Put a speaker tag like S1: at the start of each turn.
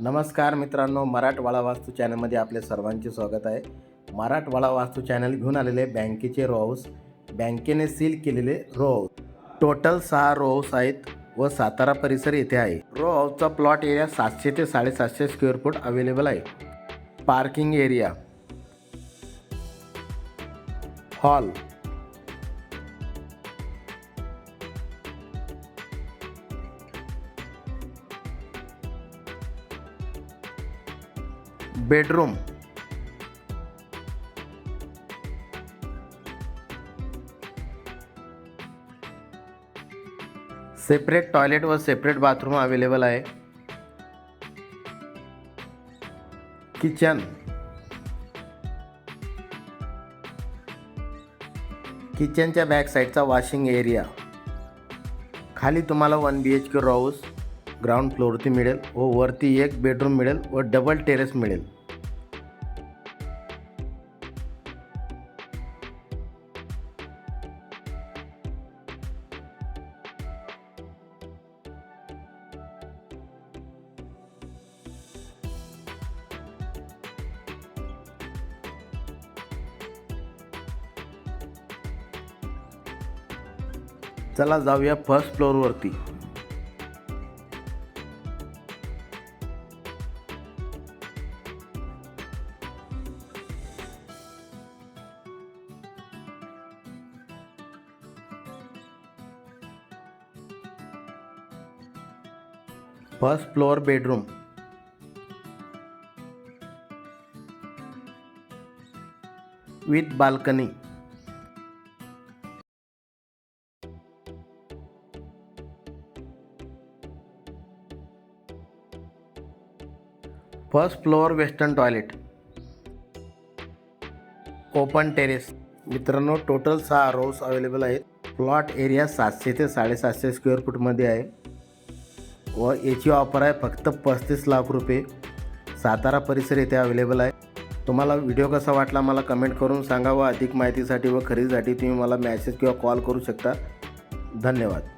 S1: नमस्कार मित्रांनो, मराठवाडा वास्तू चॅनलमध्ये आपले सर्वांचे स्वागत आहे. मराठवाडा वास्तू चॅनल घेऊन आलेले बँकेचे रो हाऊस, बँकेने सील केलेले row house. Total 6 row house आहेत व सातारा परिसर येथे आहे. रो हाऊसचा प्लॉट एरिया 700 ते 750 स्क्वेअर फूट अवेलेबल आहे. Parking area, hall, bedroom, separate toilet व सेपरेट बाथरूम अवेलेबल आहे. किचन, किचनच्या बॅक साईडचा वॉशिंग एरिया. खाली तुम्हाला 1 BHK रो हाऊस ग्राउंड फ्लोअरती मिळेल व वरती एक बेडरूम मिळेल व डबल टेरेस मिळेल. चला जाऊया फर्स्ट फ्लोअरवरती. First floor bedroom, with balcony. First floor western toilet, open terrace. मित्रांनो, टोटल 6 रोज अवेलेबल आहेत. प्लॉट एरिया 700 ते 750 स्क्वेअर फूटमध्ये आहे व याची ऑफर आहे फक्त 35 लाख रुपये. सातारा परिसर येथे अवेलेबल आहे. तुम्हाला व्हिडिओ कसा वाटला मला कमेंट करून सांगा व अधिक माहितीसाठी व खरेदीसाठी तुम्ही मला मेसेज किंवा कॉल करू शकता. धन्यवाद.